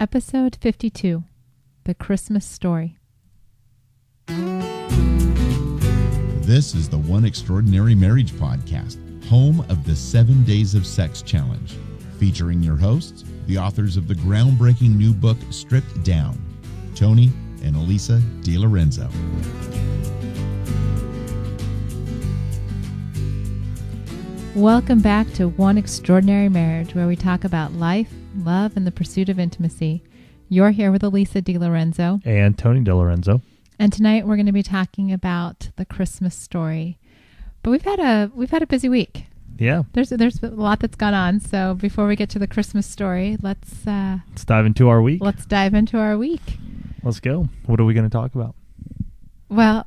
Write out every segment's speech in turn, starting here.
Episode 52, The Christmas Story. This is the One Extraordinary Marriage Podcast, home of the 7 Days of Sex Challenge, featuring your hosts, the authors of the groundbreaking new book, Stripped Down, Tony and Elisa DiLorenzo. Welcome back to One Extraordinary Marriage, where we talk about life, love, and the pursuit of intimacy. You're here with Elisa DiLorenzo. And Tony DiLorenzo. And tonight we're going to be talking about the Christmas story. But we've had a busy week. Yeah. There's a lot that's gone on. So before we get to the Christmas story, let's dive into our week. Let's dive into our week. Let's go. What are we going to talk about? Well,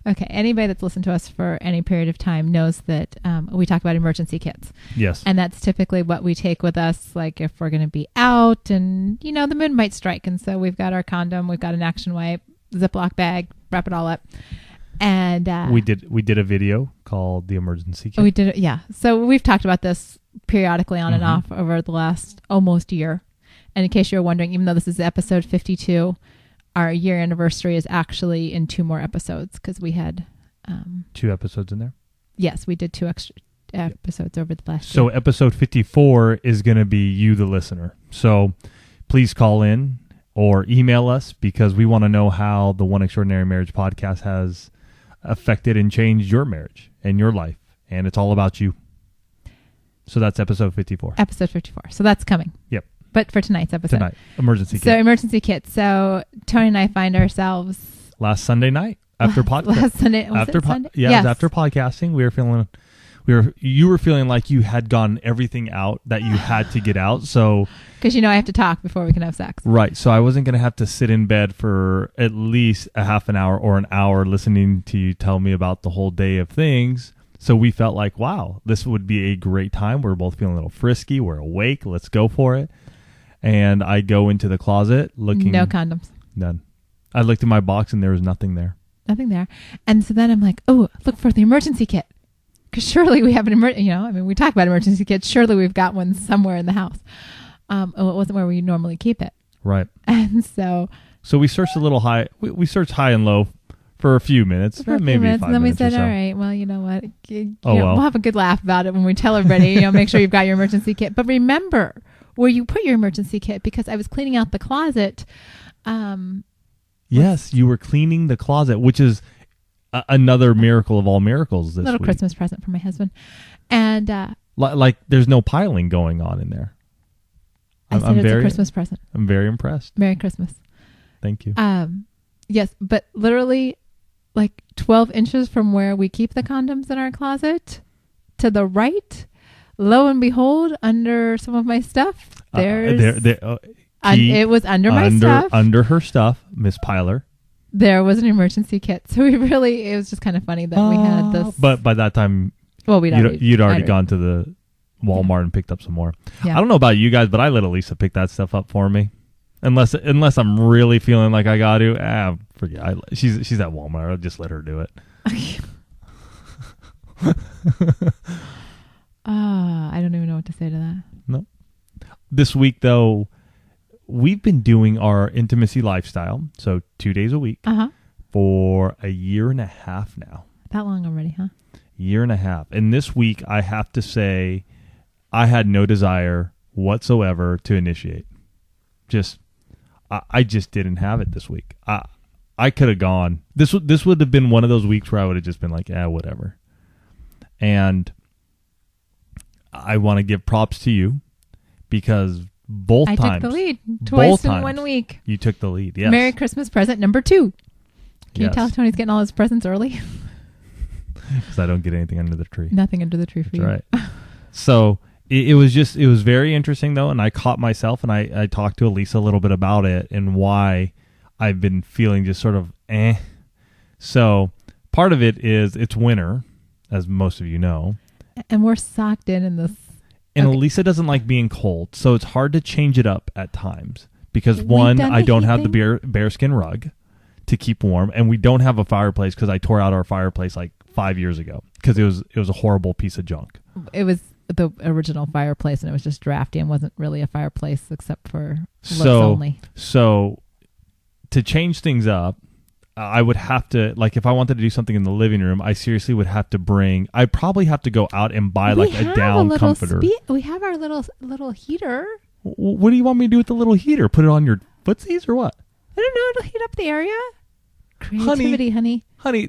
okay, anybody that's listened to us for any period of time knows that we talk about emergency kits. Yes. And that's typically what we take with us, like if we're going to be out and, the mood might strike. And so we've got our condom, we've got an action wipe, Ziploc bag, wrap it all up. And we did a video called The Emergency Kit. We did it, yeah. So we've talked about this periodically on and off over the last almost year. And in case you're wondering, even though this is episode 52, our year anniversary is actually in 2 more episodes because we had 2 episodes in there. Yes, we did 2 extra episodes over the last year. So episode 54 is going to be you, the listener. So please call in or email us because we want to know how the One Extraordinary Marriage podcast has affected and changed your marriage and your life. And it's all about you. So that's episode 54. Episode 54. So that's coming. Yep. But for tonight's episode. Tonight. Emergency kit. So emergency kit. So Tony and I find ourselves last Sunday night after podcast. Last Sunday. Sunday? Yeah, yes. It was after podcasting. You were feeling like you had gotten everything out that you had to get out. So because I have to talk before we can have sex. Right. So I wasn't going to have to sit in bed for at least a half an hour or an hour listening to you tell me about the whole day of things. So we felt like, wow, this would be a great time. We're both feeling a little frisky. We're awake. Let's go for it. And I go into the closet looking. No condoms. None. I looked in my box and there was nothing there. Nothing there. And so then I'm like, oh, look for the emergency kit. Because surely we have an we talk about emergency kits. Surely we've got one somewhere in the house. It wasn't where we normally keep it. Right. And so we searched a little high. We searched high and low for a few minutes. For a maybe few minutes. 5 And then we minutes said, or so. all right, well, you know what? Well. We'll have a good laugh about it when we tell everybody, make sure you've got your emergency kit. But remember where you put your emergency kit, because I was cleaning out the closet. Yes, you were cleaning the closet, which is another miracle of all miracles this little week. Christmas present for my husband. And like there's no piling going on in there. I said it's a Christmas present. I'm very impressed. Merry Christmas. Thank you. Yes, but literally like 12 inches from where we keep the condoms in our closet to the right, lo and behold, under some of my stuff, it was under my stuff. Under her stuff, Miss Piler. There was an emergency kit. So it was just kind of funny that we had this. But by that time, you'd already gone to the Walmart and picked up some more. Yeah. I don't know about you guys, but I let Elisa pick that stuff up for me. Unless I'm really feeling like I got to, forget. She's at Walmart. I'll just let her do it. I don't even know what to say to that. No. This week, though, we've been doing our intimacy lifestyle, so 2 days a week, for a year and a half now. That long already, huh? Year and a half. And this week, I have to say, I had no desire whatsoever to initiate. I just didn't have it this week. I could have gone. This would have been one of those weeks where I would have just been like, whatever. And I want to give props to you because I took the lead twice in 1 week. You took the lead, yes. Merry Christmas present number 2. Can you tell Tony's getting all his presents early? Because I don't get anything under the tree. Nothing under the tree for you. That's right. So it was very interesting, though, and I caught myself, and I talked to Elisa a little bit about it and why I've been feeling just sort of So part of it is it's winter, as most of you know. And we're socked in this. And Elisa doesn't like being cold, so it's hard to change it up at times. Because one, I don't have the bearskin rug to keep warm, and we don't have a fireplace because I tore out our fireplace like 5 years ago because it was a horrible piece of junk. It was the original fireplace, and it was just drafty and wasn't really a fireplace except for looks So only. So to change things up, I would have to, like, if I wanted to do something in the living room, I seriously would have to I'd probably have to go out and buy like a down comforter. We have our little heater. What do you want me to do with the little heater? Put it on your footsies or what? I don't know. It'll heat up the area. Creativity, honey. Honey,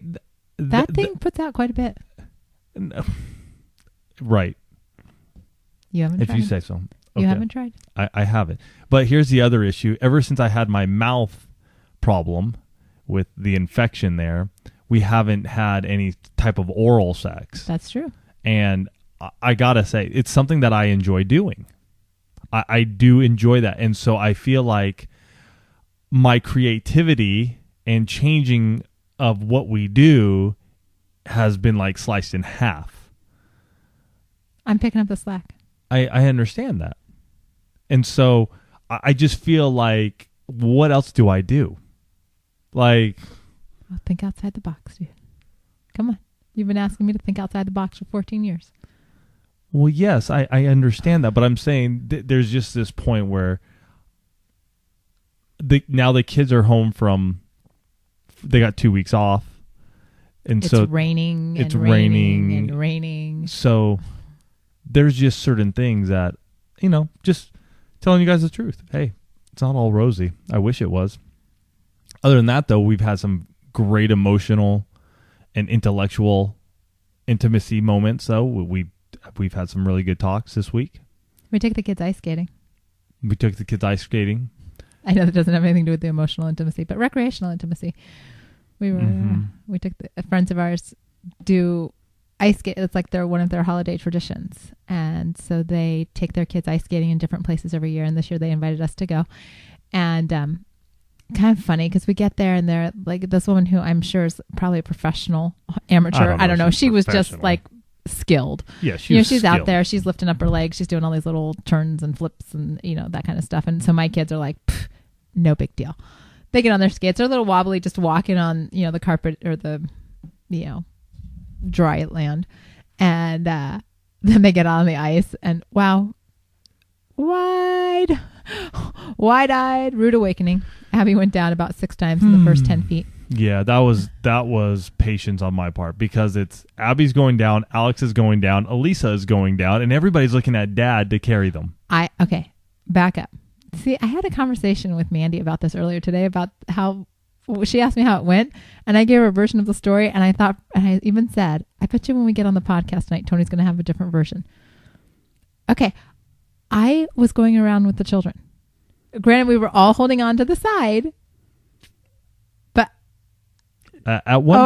That thing puts out quite a bit. No. Right. You haven't If tried. you say so. You Okay. haven't tried. I haven't. But here's the other issue. Ever since I had my mouth problem with the infection there, we haven't had any type of oral sex. That's true. And I gotta say, it's something that I enjoy doing. I do enjoy that. And so I feel like my creativity and changing of what we do has been like sliced in half. I'm picking up the slack. I understand that. And so I just feel like, what else do I do? Like, Well, think outside the box, dude. Come on. You've been asking me to think outside the box for 14 years. well, yes, I understand that, but I'm saying there's just this point where now the kids are home they got 2 weeks off. And It's so raining it's and raining and raining. So there's just certain things that, just telling you guys the truth. Hey, it's not all rosy. I wish it was. Other than that, though, we've had some great emotional and intellectual intimacy moments, though. We've had some really good talks this week. We took the kids ice skating. We took the kids ice skating. I know that doesn't have anything to do with the emotional intimacy, but recreational intimacy. We took friends of ours do ice skate. It's like one of their holiday traditions. And so they take their kids ice skating in different places every year. And this year they invited us to go. And kind of funny because we get there and they're like this woman who I'm sure is probably a professional amateur. I don't know. She was just like skilled. Yeah, she's she's skilled. out there. She's lifting up her legs. She's doing all these little turns and flips and, that kind of stuff. And so my kids are like, no big deal. They get on their skates. They're a little wobbly just walking on, the carpet or the, dry land. And then they get on the ice and wow, wide-eyed, rude awakening. Abby went down about 6 times in the first 10 feet. Yeah, that was patience on my part because it's Abby's going down, Alex is going down, Elisa is going down, and everybody's looking at Dad to carry them. Okay, back up. See, I had a conversation with Mandy about this earlier today about how she asked me how it went, and I gave her a version of the story, and I even said, I bet you when we get on the podcast tonight, Tony's going to have a different version. Okay, I was going around with the children. Granted, we were all holding on to the side, but at one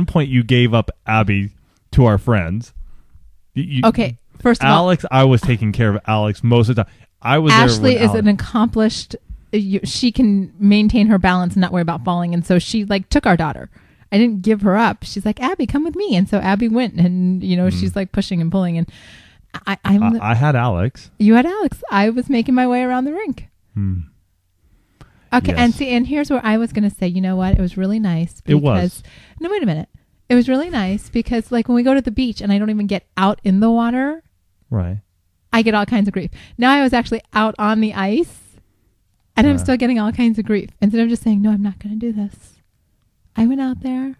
point you gave up Abby to our friends. Okay, first of all, Alex, I was taking care of Alex most of the time. I was Ashley there is an accomplished. She can maintain her balance and not worry about falling, and so she took our daughter. I didn't give her up. She's like, Abby, come with me, and so Abby went, and she's like pushing and pulling, and I had Alex. You had Alex. I was making my way around the rink. Okay, Yes. and here's where I was going to say, you know what? It was really nice. Because, It was. No, wait a minute. It was really nice because when we go to the beach and I don't even get out in the water, Right. I get all kinds of grief. Now I was actually out on the ice and I'm still getting all kinds of grief. Instead of just saying, no, I'm not going to do this. I went out there.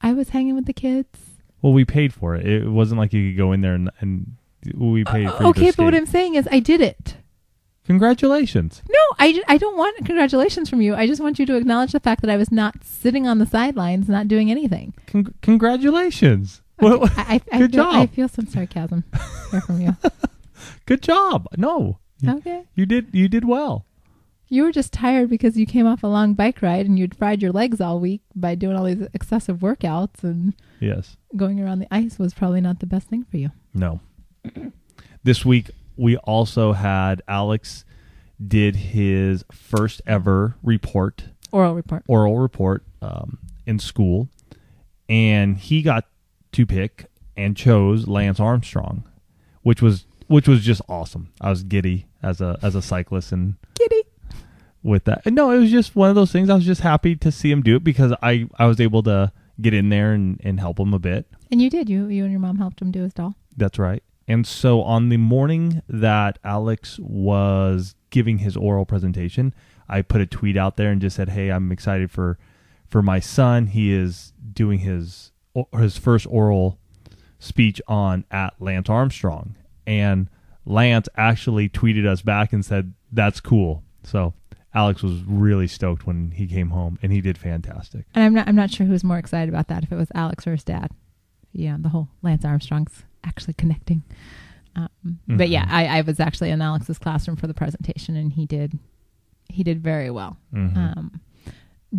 I was hanging with the kids. Well, we paid for it. It wasn't like you could go in there and we paid for it. Okay, but what I'm saying is I did it. Congratulations. No, I don't want congratulations from you. I just want you to acknowledge the fact that I was not sitting on the sidelines, not doing anything. Congratulations. Okay. Good job. I feel some sarcasm here from you. Good job. No. Okay. You did well. You were just tired because you came off a long bike ride and you'd fried your legs all week by doing all these excessive workouts, and Yes. going around the ice was probably not the best thing for you. No. This week we also had Alex did his first ever Oral report in school, and he got to pick and chose Lance Armstrong, which was just awesome. I was giddy as a cyclist and Giddy. with that. And no, it was just one of those things. I was just happy to see him do it because I was able to get in there and help him a bit. And you did. You and your mom helped him do his doll. That's right. And so on the morning that Alex was giving his oral presentation, I put a tweet out there and just said, hey, I'm excited for my son. He is doing his first oral speech at Lance Armstrong. And Lance actually tweeted us back and said, that's cool. So Alex was really stoked when he came home, and he did fantastic. And I'm not sure who was more excited about that, if it was Alex or his dad. Yeah, the whole Lance Armstrong's actually connecting. But yeah, I was actually in Alex's classroom for the presentation, and he did very well.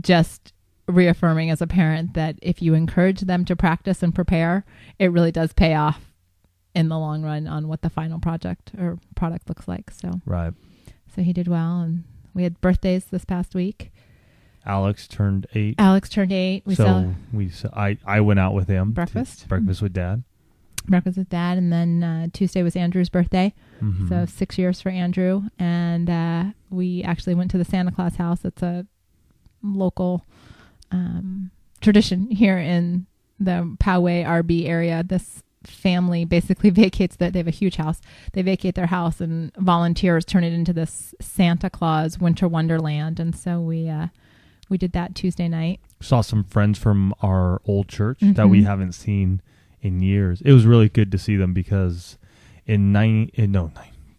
Just reaffirming as a parent that if you encourage them to practice and prepare, it really does pay off in the long run on what the final project or product looks like. So right. So he did well, and we had birthdays this past week. Alex turned 8. I went out with him. Breakfast with Dad. Breakfast with Dad, and then Tuesday was Andrew's birthday. So 6 years for Andrew, and we actually went to the Santa Claus house. It's a local tradition here in the Poway RB area. This family basically vacates they have a huge house. They vacate their house, and volunteers turn it into this Santa Claus winter wonderland. And so we did that Tuesday night. Saw some friends from our old church that we haven't seen in years. It was really good to see them because in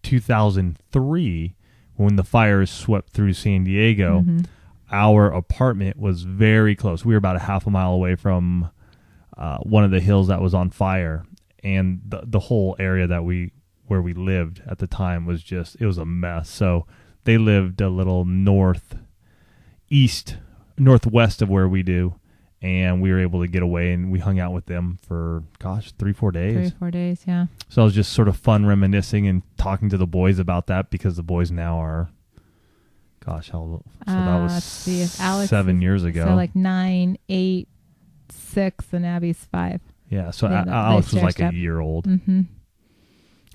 2003, when the fires swept through San Diego, our apartment was very close. We were about a half a mile away from one of the hills that was on fire, and the whole area where we lived at the time was it was a mess. So they lived a little northwest of where we do, and we were able to get away, and we hung out with them for 3-4 days. 3-4 days, yeah. So it was just sort of fun reminiscing and talking to the boys about that, because the boys now are, that was 7 years ago. So like 9, 8, 6, and Abby's 5. Yeah, so Alex was like a year old. So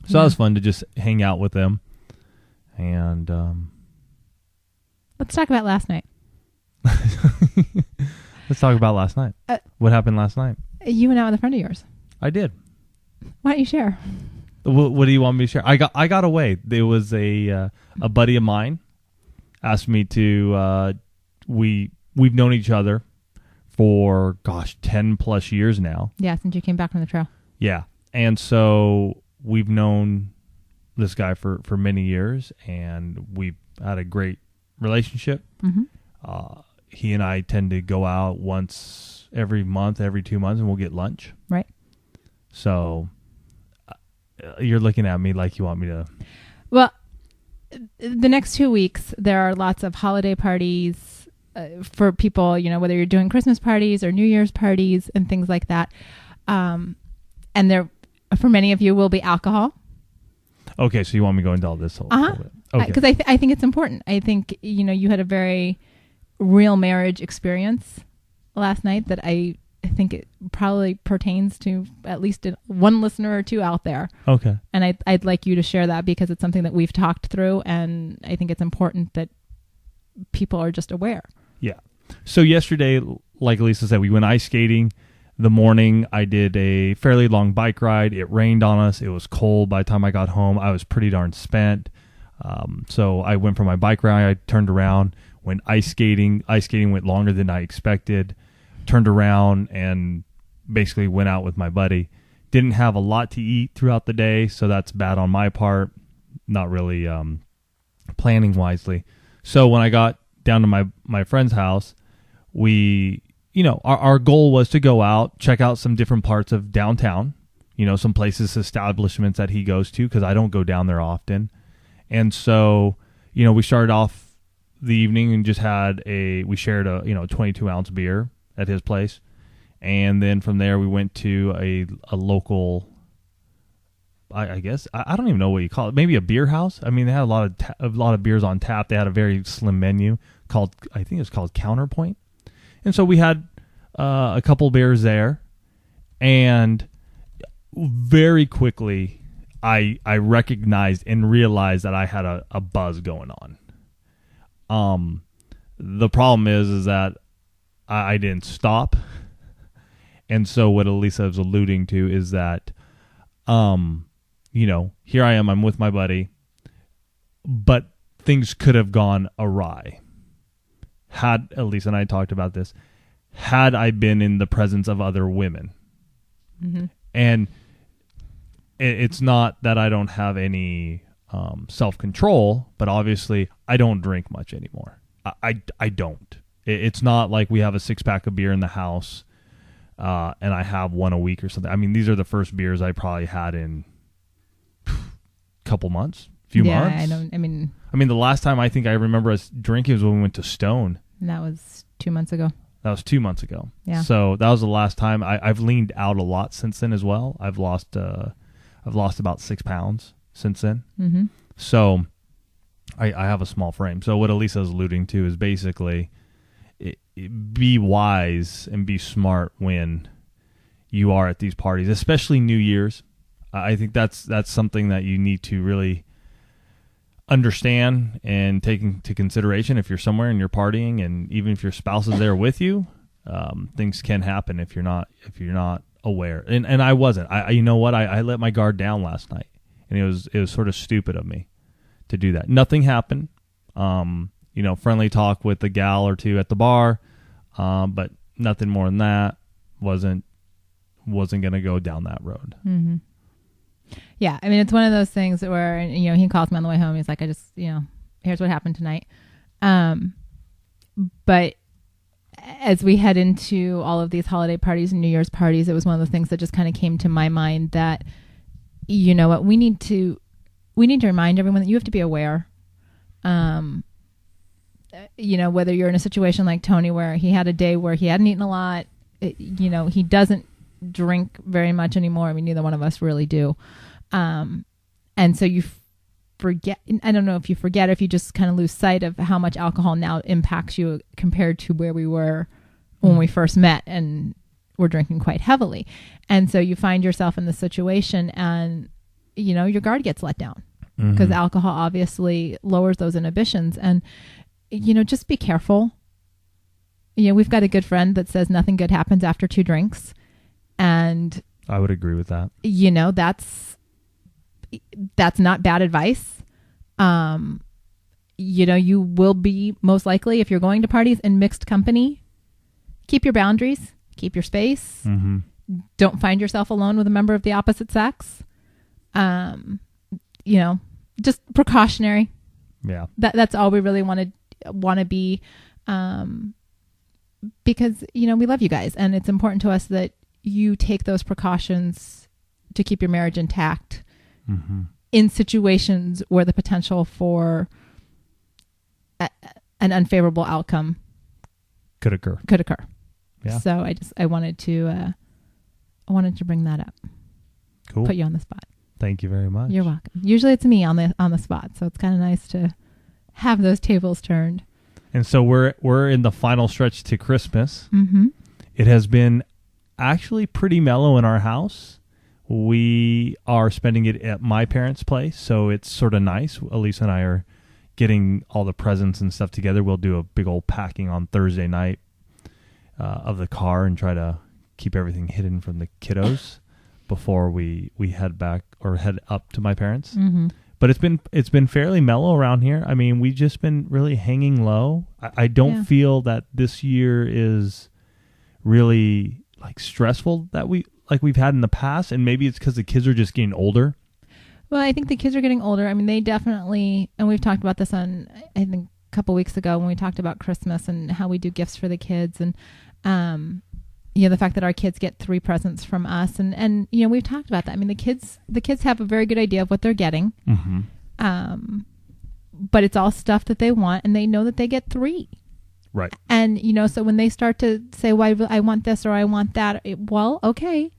that was fun to just hang out with them. And let's talk about last night. Let's talk about last night. What happened last night? You went out with a friend of yours. I did. Why don't you share? What do you want me to share? I got away. There was a buddy of mine asked me to. We've known each other for 10 plus years now. Yeah, since you came back from the trail. Yeah, and so we've known this guy for many years, and we've had a great relationship. He and I tend to go out once every month, every 2 months, and we'll get lunch. Right. So you're looking at me like you want me to. Well, the next 2 weeks, there are lots of holiday parties for people, whether you're doing Christmas parties or New Year's parties and things like that. And there, for many of you, will be alcohol. Okay, so you want me to go into all this whole bit. Okay. Because I think it's important. I think, you had a very real marriage experience last night that I think it probably pertains to at least one listener or two out there. Okay. And I'd like you to share that, because it's something that we've talked through, and I think it's important that people are just aware. Yeah. So yesterday, like Lisa said, we went ice skating. The morning, I did a fairly long bike ride. It rained on us. It was cold. By the time I got home, I was pretty darn spent. So I went for my bike ride. I turned around, went ice skating. Ice skating went longer than I expected. Turned around and basically went out with my buddy. Didn't have a lot to eat throughout the day, so that's bad on my part. Not really planning wisely. So when I got down to my friend's house, we, our goal was to go out, check out some different parts of downtown, some places, establishments that he goes to, because I don't go down there often. And so, we started off the evening and just we shared a 22-ounce beer at his place. And then from there, we went to a local, I guess, I don't even know what you call it, maybe a beer house. I mean, they had a lot of beers on tap. They had a very slim menu I think it's called Counterpoint. And so we had a couple beers there, and very quickly I recognized and realized that I had a buzz going on. The problem is that I didn't stop. And so what Elisa was alluding to is that, here I am, I'm with my buddy, but things could have gone awry. Had Elisa and I talked about this, had I been in the presence of other women. Mm-hmm. And it's not that I don't have any self-control, but obviously I don't drink much anymore. I don't. It's not like we have a 6-pack of beer in the house and I have one a week or something. I mean, these are the first beers I probably had in a couple months, few months. I mean, the last time I think I remember us drinking was when we went to Stone. And that was 2 months ago. That was 2 months ago. Yeah. So that was the last time. I've leaned out a lot since then as well. I've lost about 6 pounds since then. Mm-hmm. So I have a small frame. So what Elisa is alluding to is basically be wise and be smart when you are at these parties, especially New Year's. I think that's something that you need to really understand and take into consideration if you're somewhere and you're partying, and even if your spouse is there with you, things can happen if you're not aware. And I wasn't. You know what? I let my guard down last night, and it was sort of stupid of me to do that. Nothing happened. Friendly talk with a gal or two at the bar, but nothing more than that. Wasn't going to go down that road. Mm-hmm. Yeah, I mean, it's one of those things where, he calls me on the way home. He's like, here's what happened tonight. But as we head into all of these holiday parties and New Year's parties, it was one of the things that just kind of came to my mind that, you know what, we need to remind everyone that you have to be aware. Whether you're in a situation like Tony, where he had a day where he hadn't eaten a lot, he doesn't drink very much anymore. I mean, neither one of us really do. And so you forget, I don't know if you forget or if you just kind of lose sight of how much alcohol now impacts you compared to where we were when we first met and were drinking quite heavily. And so you find yourself in the situation and, your guard gets let down because alcohol obviously lowers those inhibitions. And, just be careful. We've got a good friend that says nothing good happens after 2 drinks. And I would agree with that. That's not bad advice. You will be most likely, if you're going to parties in mixed company, keep your boundaries, keep your space. Mm-hmm. Don't find yourself alone with a member of the opposite sex. Just precautionary. Yeah. That's all we really want to be, because, we love you guys, and it's important to us that you take those precautions to keep your marriage intact in situations where the potential for an unfavorable outcome could occur. Yeah. So I wanted to bring that up. Cool. Put you on the spot. Thank you very much. You're welcome. Usually it's me on the spot, so it's kind of nice to have those tables turned. And so we're in the final stretch to Christmas. Mm-hmm. It has been actually pretty mellow in our house. We are spending it at my parents' place, so it's sort of nice. Elisa and I are getting all the presents and stuff together. We'll do a big old packing on Thursday night of the car and try to keep everything hidden from the kiddos before we head back or head up to my parents. Mm-hmm. But it's been fairly mellow around here. I mean, we've just been really hanging low. I don't feel that this year is really like stressful that we've had in the past, and maybe it's because the kids are just getting older. Well, I think the kids are getting older. I mean, they definitely, and we've talked about this on, I think, a couple weeks ago when we talked about Christmas and how we do gifts for the kids, and the fact that our kids get 3 presents from us, and we've talked about that. I mean, the kids have a very good idea of what they're getting, but it's all stuff that they want, and they know that they get 3. Right. And, so when they start to say, well, I want this or I want that, well, okay.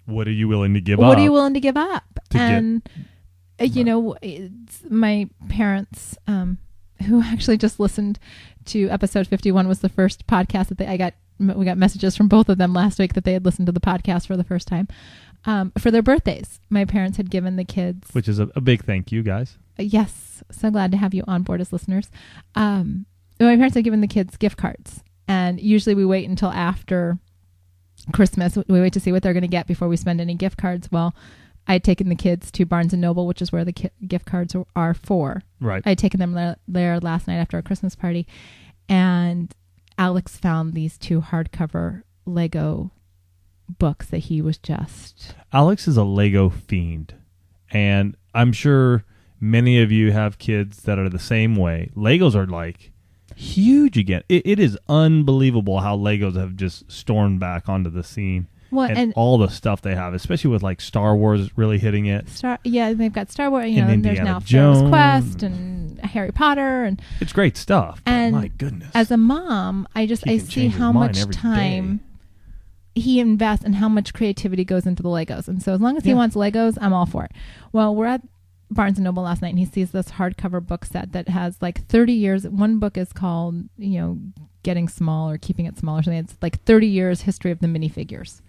What are you willing to give up? What are you willing to give up? It's my parents, who actually just listened to episode 51 was the first podcast that we got messages from both of them last week that they had listened to the podcast for the first time. For their birthdays, my parents had given the kids. Which is a big thank you, guys. Yes. So glad to have you on board as listeners. My parents had given the kids gift cards, and usually we wait until after Christmas. We wait to see what they're going to get before we spend any gift cards. Well, I had taken the kids to Barnes & Noble, which is where the gift cards are for. Right. I had taken them there last night after a Christmas party. And Alex found these 2 hardcover Lego books that he was just... Alex is a Lego fiend. And I'm sure many of you have kids that are the same way. Legos are like huge again. It is unbelievable how Legos have just stormed back onto the scene. Well, and all the stuff they have, especially with like Star Wars really hitting it. They've got Star Wars, and and there's now Pharaoh's Quest and Harry Potter, and it's great stuff. And my goodness, as a mom, I see how much time he invests and how much creativity goes into the Legos. And so as long as he wants Legos, I'm all for it. Well, we're at Barnes & Noble last night, and he sees this hardcover book set that has like 30 years. One book is called, Getting Small or Keeping It Small or something. It's like 30 years history of the minifigures.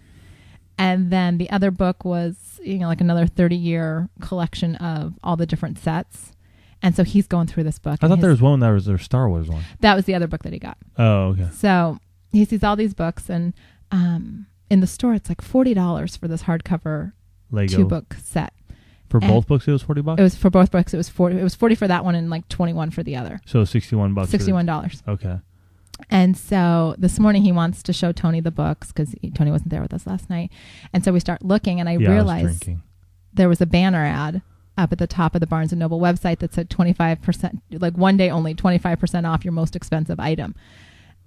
And then the other book was, like another 30-year collection of all the different sets. And so he's going through this book. I thought there was one that was their Star Wars one. That was the other book that he got. Oh, okay. So he sees all these books, and in the store, it's like $40 for this hardcover Lego 2-book set. For both books, it was $40? It was for both books. It was 40. It was 40 for that one and like 21 for the other. So $61. $61. Okay. And so this morning he wants to show Tony the books because Tony wasn't there with us last night. And so we start looking, and I realized there was a banner ad up at the top of the Barnes & Noble website that said 25%, like one day only, 25% off your most expensive item.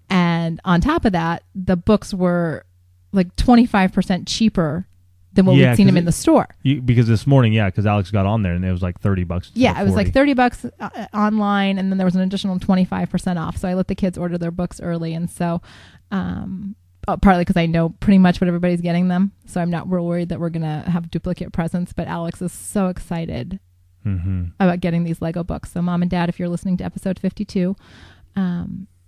And on top of that, the books were like 25% cheaper than what we'd seen them in the store. Because this morning, because Alex got on there and it was like $30. Yeah, it was like $30 online, and then there was an additional 25% off. So I let the kids order their books early, and so partly because I know pretty much what everybody's getting them, so I'm not real worried that we're gonna have duplicate presents. But Alex is so excited about getting these Lego books. So Mom and Dad, if you're listening to episode 52,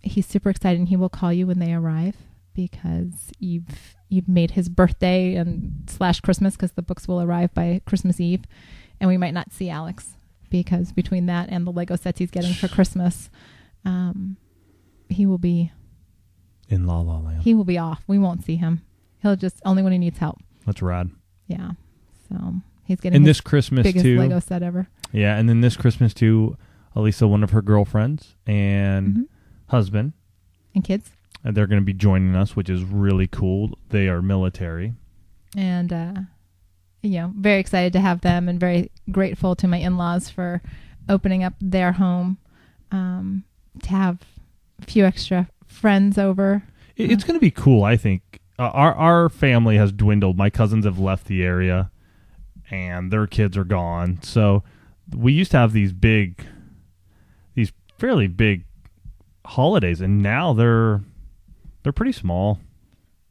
he's super excited, and he will call you when they arrive, because you've made his birthday and / Christmas, because the books will arrive by Christmas Eve, and we might not see Alex because between that and the Lego sets he's getting for Christmas, he will be in La La Land. He will be off. We won't see him. He'll just only when he needs help. That's rad. Yeah. So he's getting this Christmas biggest too, Lego set ever. Yeah, and then this Christmas too, Elisa, one of her girlfriends and husband and kids. And they're going to be joining us, which is really cool. They are military. And, very excited to have them, and very grateful to my in-laws for opening up their home to have a few extra friends over. It's going to be cool, I think. Our family has dwindled. My cousins have left the area, and their kids are gone. So we used to have these fairly big holidays, and now they're pretty small.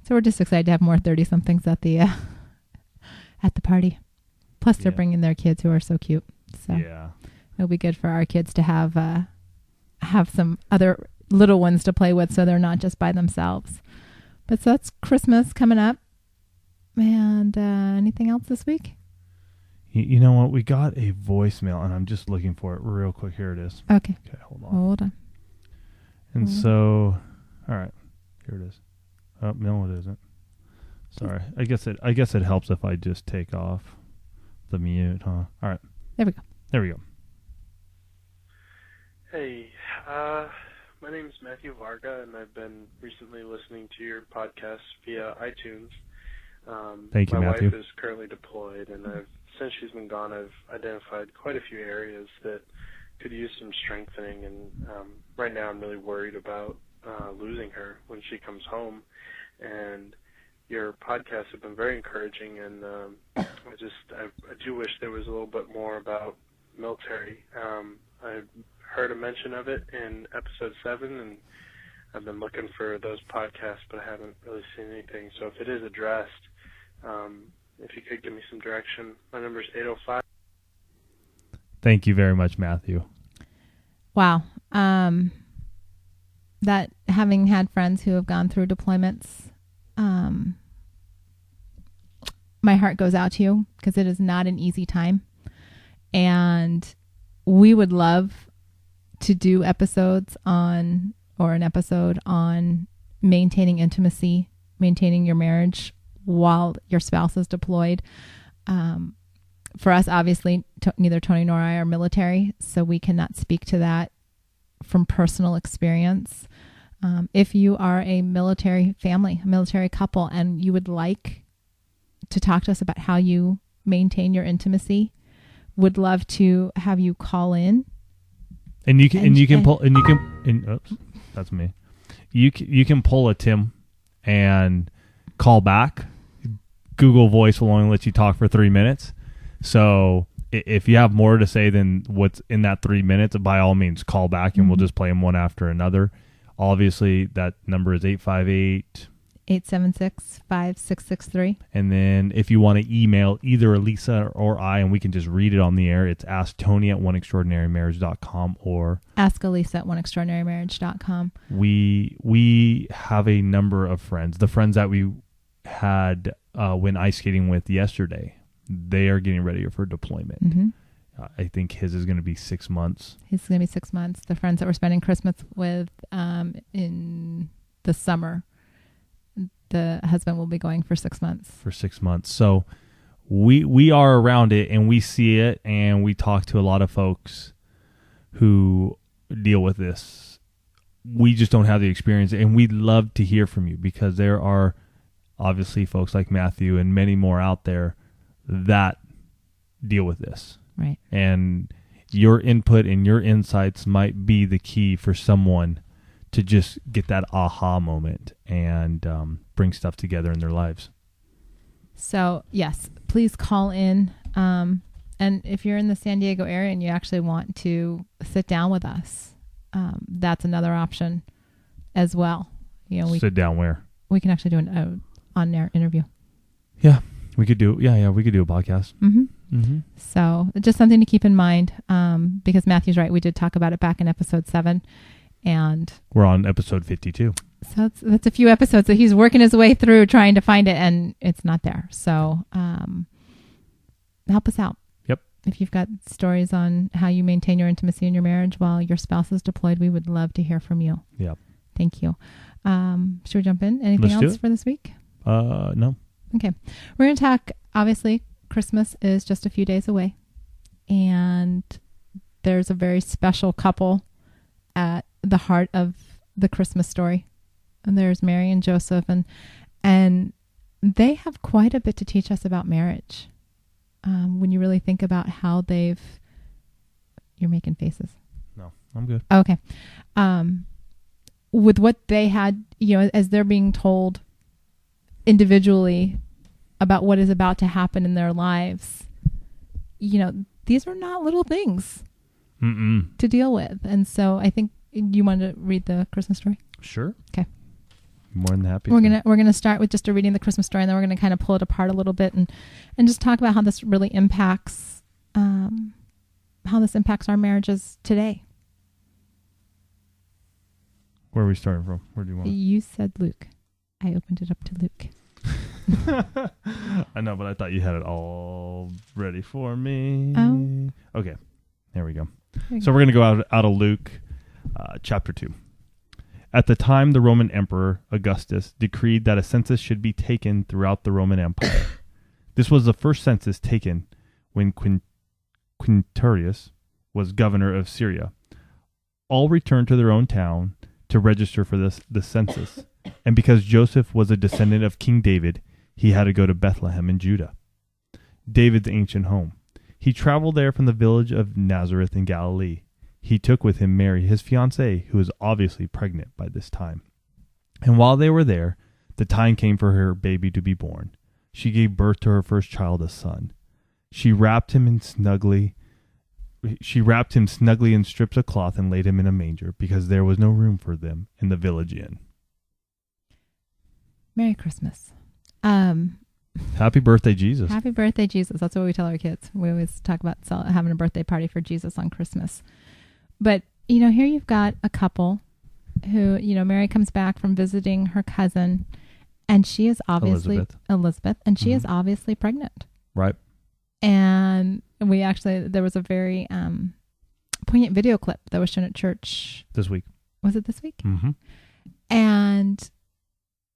So we're just excited to have more 30-somethings at the party. Plus, they're bringing their kids who are so cute. So it'll be good for our kids to have some other little ones to play with, so they're not just by themselves. But so that's Christmas coming up. And anything else this week? You know what? We got a voicemail, and I'm just looking for it real quick. Here it is. Okay. Hold on. And so, all right. Here it is. Oh, no, it isn't. Sorry. I guess it helps if I just take off the mute, huh? All right. There we go. Hey, my name is Matthew Varga, and I've been recently listening to your podcast via iTunes. Thank you, Matthew. My wife is currently deployed, and since she's been gone, I've identified quite a few areas that could use some strengthening, and right now I'm really worried about losing her when she comes home. And your podcasts have been very encouraging, and I do wish there was a little bit more about military. I heard a mention of it in episode 7, and I've been looking for those podcasts, but I haven't really seen anything. So if it is addressed, if you could give me some direction. My number is 805. Thank you very much, Matthew. Wow. That having had friends who have gone through deployments, my heart goes out to you, because it is not an easy time. And we would love to do an episode on maintaining intimacy maintaining your marriage while your spouse is deployed. For us, obviously, neither Tony nor I are military, so we cannot speak to that from personal experience. If you are a military family, a military couple, and you would like to talk to us about how you maintain your intimacy, would love to have you call in. And you can oops, that's me. You can pull a Tim and call back. Google Voice will only let you talk for 3 minutes. So if you have more to say than what's in that 3 minutes, by all means, call back and we'll just play them one after another. Obviously, that number is 858-876-5663. And then if you want to email either Elisa or I, and we can just read it on the air, it's asktony@oneextraordinarymarriage.com or askalisa@oneextraordinarymarriage.com. We have a number of friends. The friends that we had went ice skating with yesterday, they are getting ready for deployment. Mm-hmm. I think his is going to be 6 months. His is going to be 6 months. The friends that we're spending Christmas with in the summer, the husband will be going for 6 months. For 6 months. So we are around it and we see it, and we talk to a lot of folks who deal with this. We just don't have the experience, and we'd love to hear from you, because there are obviously folks like Matthew and many more out there that deal with this. Right. And your input and your insights might be the key for someone to just get that aha moment and bring stuff together in their lives. So, yes, please call in. And if you're in the San Diego area and you actually want to sit down with us, that's another option as well. You know, sit down where? We can actually do an on-air interview. Yeah, we could do. Yeah, we could do a podcast. Mm-hmm. Mm-hmm. So just something to keep in mind, because Matthew's right. We did talk about it back in episode 7, and we're on episode 52. So that's a few episodes that he's working his way through trying to find it, and it's not there. So help us out. Yep. If you've got stories on how you maintain your intimacy in your marriage while your spouse is deployed, we would love to hear from you. Yep. Thank you. Should we jump in? Anything else for this week? No. Okay. We're going to talk, obviously, Christmas is just a few days away, and there's a very special couple at the heart of the Christmas story. And there's Mary and Joseph, and they have quite a bit to teach us about marriage. When you really think about how you're making faces. No, I'm good. Okay. With what they had, as they're being told individually about what is about to happen in their lives, these are not little things to deal with. And so I think you want to read the Christmas story? Sure. Okay. More than happy. We're gonna start with just a reading the Christmas story, and then we're gonna kind of pull it apart a little bit and just talk about how this really impacts our marriages today. Where are we starting from? Where do you want? You said Luke. I opened it up to Luke. I know, but I thought you had it all ready for me. Oh. Okay. There we go. So we're going to go out of Luke chapter 2. At the time, the Roman Emperor Augustus decreed that a census should be taken throughout the Roman Empire. This was the first census taken when Quinturius was governor of Syria. All returned to their own town to register for the census. And because Joseph was a descendant of King David, he had to go to Bethlehem in Judah, David's ancient home. He traveled there from the village of Nazareth in Galilee. He took with him Mary, his fiancée, who was obviously pregnant by this time. And while they were there, the time came for her baby to be born. She gave birth to her first child, a son. She wrapped him snugly in strips of cloth and laid him in a manger, because there was no room for them in the village inn. Merry Christmas. Happy birthday, Jesus. Happy birthday, Jesus. That's what we tell our kids. We always talk about having a birthday party for Jesus on Christmas. But, here you've got a couple who, Mary comes back from visiting her cousin, and she is obviously Elizabeth, and she is obviously pregnant. Right. And there was a very poignant video clip that was shown at church. This week. Was it this week? Mm-hmm. And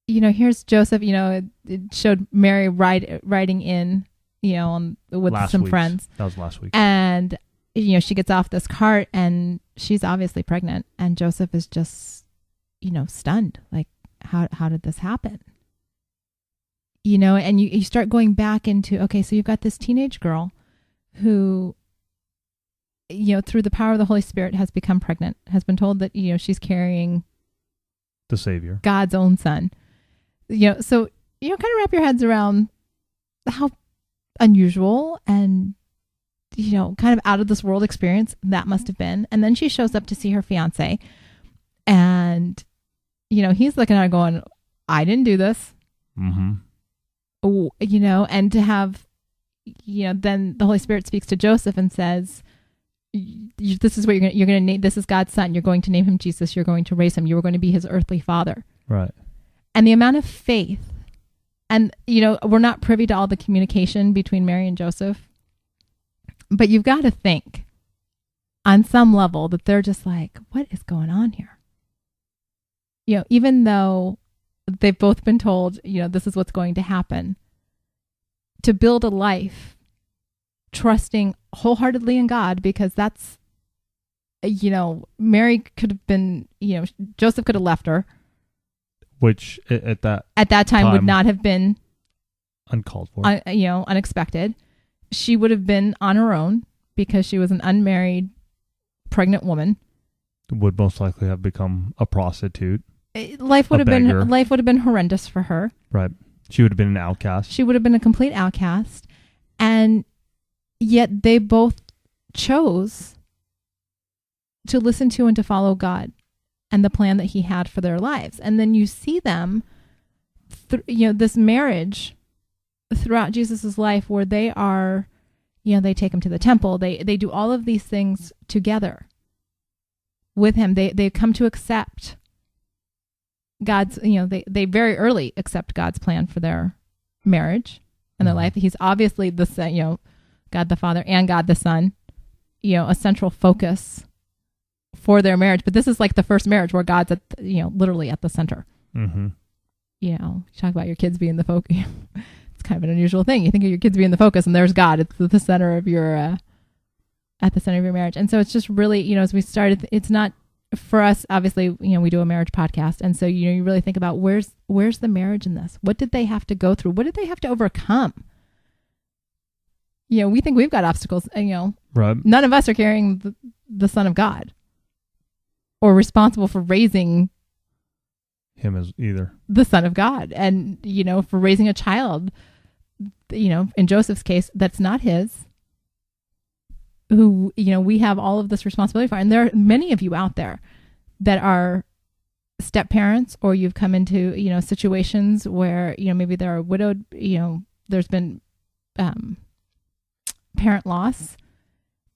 here's Joseph, it showed Mary riding in, with some friends. That was last week. And, she gets off this cart and she's obviously pregnant. And Joseph is just, stunned. Like, how did this happen? And you start going back into, okay, so you've got this teenage girl who, through the power of the Holy Spirit has become pregnant, has been told that, she's carrying the Savior, God's own son. So, kind of wrap your heads around how unusual and, kind of out of this world experience that must have been. And then she shows up to see her fiance and, he's looking at her going, I didn't do this. Mm-hmm. And to have, then the Holy Spirit speaks to Joseph and says, this is what you're going to name. This is God's son. You're going to name him Jesus. You're going to raise him. You are going to be his earthly father. Right. And the amount of faith, and, we're not privy to all the communication between Mary and Joseph, but you've got to think on some level that they're just like, what is going on here? Even though they've both been told, this is what's going to happen, to build a life trusting wholeheartedly in God, because that's, Mary could have been, Joseph could have left her, which at that time would not have been uncalled for, unexpected. She would have been on her own because she was an unmarried pregnant woman. Would most likely have become a prostitute. Life would have been horrendous for her. Right. She would have been an outcast. She would have been a complete outcast. And yet they both chose to listen to and to follow God and the plan that he had for their lives. And then you see them, this marriage throughout Jesus's life where they are, they take him to the temple. They do all of these things together with him. They come to accept God's, they very early accept God's plan for their marriage and their life. He's obviously the, God the Father and God the Son, a central focus for their marriage. But this is like the first marriage where God's at, literally at the center. Mm-hmm. You talk about your kids being the focus. It's kind of an unusual thing. You think of your kids being the focus, and there's God. It's the center of your, at the center of your marriage. And so it's just really, as we started, it's not, for us, obviously, we do a marriage podcast. And so, you really think about where's the marriage in this? What did they have to go through? What did they have to overcome? We think we've got obstacles, right. None of us are carrying the Son of God or responsible for raising him as either the Son of God. And, for raising a child, in Joseph's case, that's not his, who, we have all of this responsibility for. And there are many of you out there that are step parents, or you've come into, situations where, maybe they're widowed, there's been parent loss.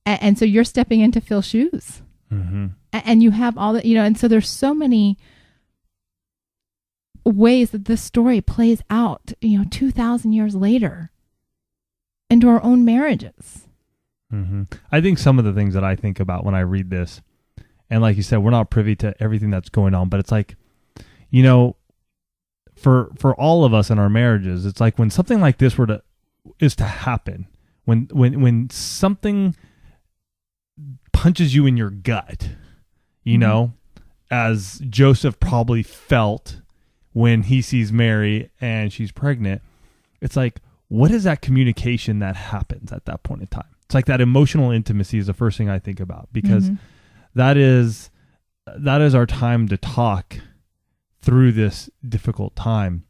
And so you're stepping in to fill shoes. Mm-hmm. And you have all that, and so there's so many ways that this story plays out, 2,000 years later into our own marriages. Mm-hmm. I think some of the things that I think about when I read this, and like you said, we're not privy to everything that's going on, but it's like, for all of us in our marriages, it's like when something like this is to happen, when something punches you in your gut, as Joseph probably felt when he sees Mary and she's pregnant, it's like, what is that communication that happens at that point in time? It's like that emotional intimacy is the first thing I think about, because that is our time to talk through this difficult time.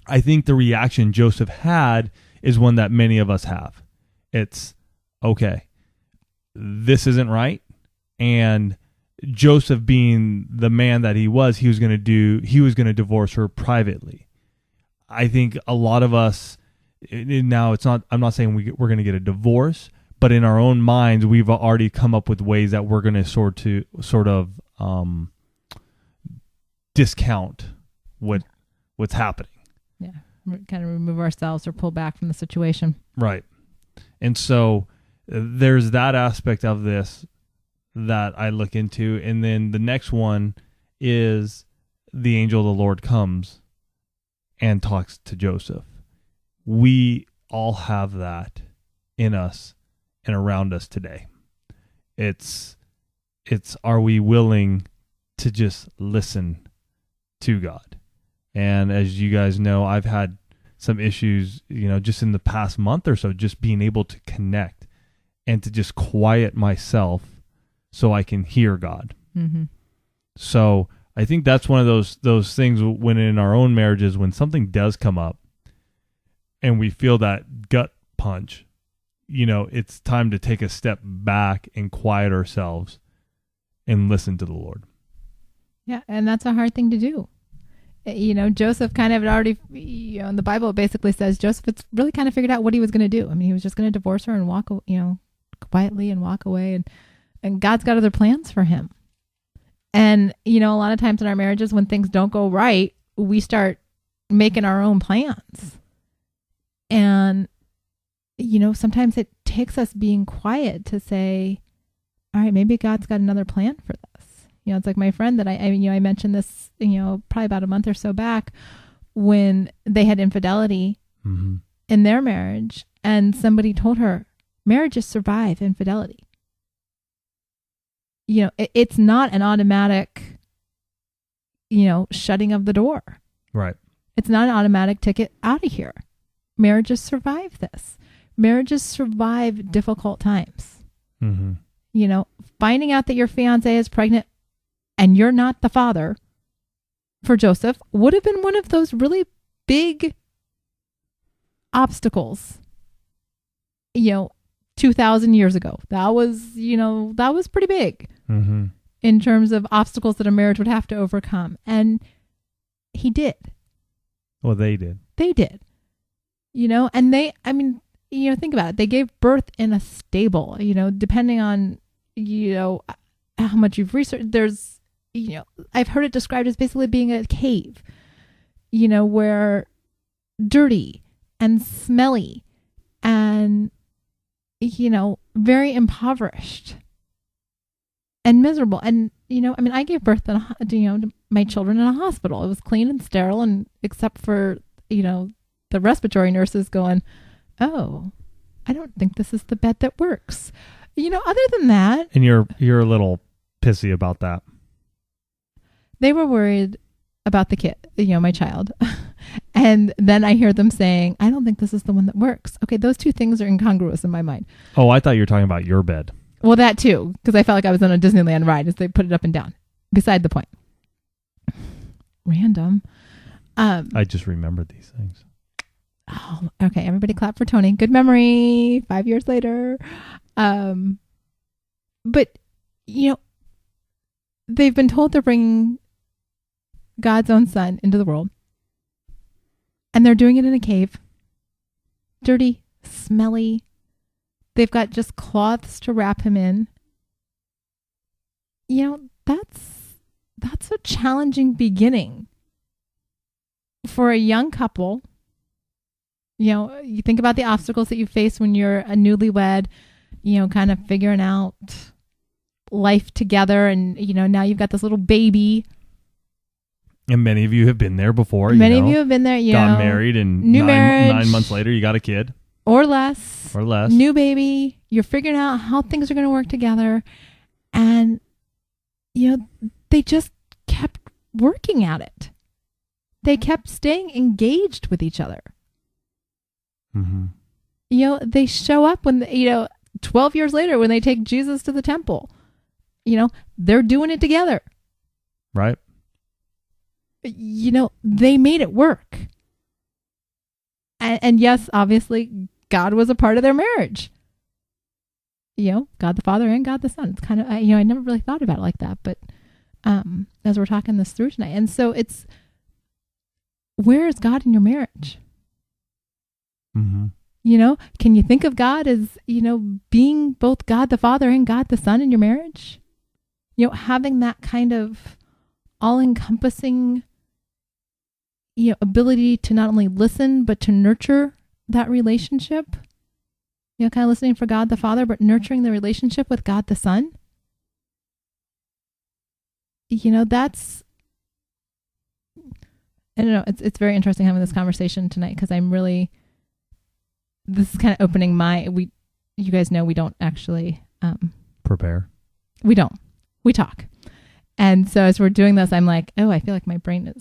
I think the reaction Joseph had is one that many of us have. It's, okay, this isn't right. And Joseph, being the man that he was going to divorce her privately. I think a lot of us, now I'm not saying we're going to get a divorce, but in our own minds, we've already come up with ways that we're going to sort of discount what's happening. Yeah. Kind of remove ourselves or pull back from the situation. Right. And so there's that aspect of this that I look into. And then the next one is the angel of the Lord comes and talks to Joseph. We all have that in us and around us today. It's are we willing to just listen to God? And as you guys know, I've had some issues, just in the past month or so, just being able to connect and to just quiet myself so I can hear God. Mm-hmm. So I think that's one of those things when in our own marriages, when something does come up and we feel that gut punch, it's time to take a step back and quiet ourselves and listen to the Lord. Yeah, and that's a hard thing to do. Joseph kind of had already, in the Bible, it basically says Joseph had really kind of figured out what he was going to do. I mean, he was just going to divorce her and walk, quietly and walk away. And God's got other plans for him. And, a lot of times in our marriages, when things don't go right, we start making our own plans. And, sometimes it takes us being quiet to say, all right, maybe God's got another plan for this. It's like my friend that I mentioned this, probably about a month or so back, when they had infidelity mm-hmm. in their marriage, and somebody told her, marriages survive infidelity. It's not an automatic, shutting of the door. Right. It's not an automatic ticket out of here. Marriages survive this. Marriages survive difficult times. Mm-hmm. Finding out that your fiance is pregnant and you're not the father for Joseph would have been one of those really big obstacles, 2,000 years ago. That was pretty big mm-hmm. in terms of obstacles that a marriage would have to overcome. And he did. Well, they did. They did. And think about it. They gave birth in a stable, depending on, how much you've researched. There's, I've heard it described as basically being a cave, where dirty and smelly and, very impoverished and miserable. And, I gave birth to my children in a hospital. It was clean and sterile, and except for, the respiratory nurses going, oh, I don't think this is the bed that works. Other than that. And you're a little pissy about that. They were worried about the kid, my child. And then I hear them saying, I don't think this is the one that works. Okay, those two things are incongruous in my mind. Oh, I thought you were talking about your bed. Well, that too, because I felt like I was on a Disneyland ride as they put it up and down. Beside the point. Random. I just remembered these things. Oh, okay. Everybody clap for Tony. Good memory. 5 years later. But, they've been told they're bringing God's own son into the world. And they're doing it in a cave. Dirty, smelly. They've got just cloths to wrap him in. That's a challenging beginning for a young couple. You think about the obstacles that you face when you're a newlywed, kind of figuring out life together. And, now you've got this little baby. And many of you have been there before. Many of you have been there. Got married, and new marriage, 9 months later, you got a kid. Or less. New baby. You're figuring out how things are going to work together. And, they just kept working at it. They kept staying engaged with each other. Mm-hmm. They show up when, 12 years later when they take Jesus to the temple. They're doing it together. Right. They made it work. And yes, obviously, God was a part of their marriage. God the Father and God the Son. It's kind of, I never really thought about it like that. But as we're talking this through tonight. And so it's, where is God in your marriage? Mm-hmm. Can you think of God as, being both God the Father and God the Son in your marriage? Having that kind of all-encompassing, ability to not only listen, but to nurture that relationship. Kind of listening for God the Father, but nurturing the relationship with God the Son. I don't know. It's very interesting having this conversation tonight because this is kind of opening you guys know we don't actually Prepare. We don't. We talk. And so as we're doing this, I'm like, oh, I feel like my brain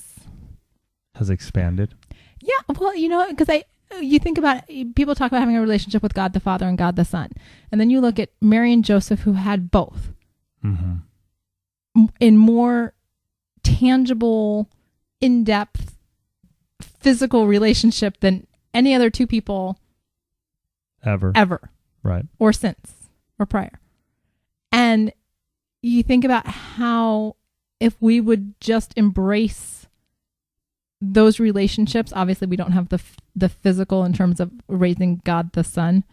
Has expanded. Yeah, well, because you think about it, people talk about having a relationship with God the Father and God the Son. And then you look at Mary and Joseph who had both in more tangible, in-depth, physical relationship than any other two people ever. Right. Or since or prior. And you think about how if we would just embrace those relationships, obviously we don't have the physical in terms of raising God the Son,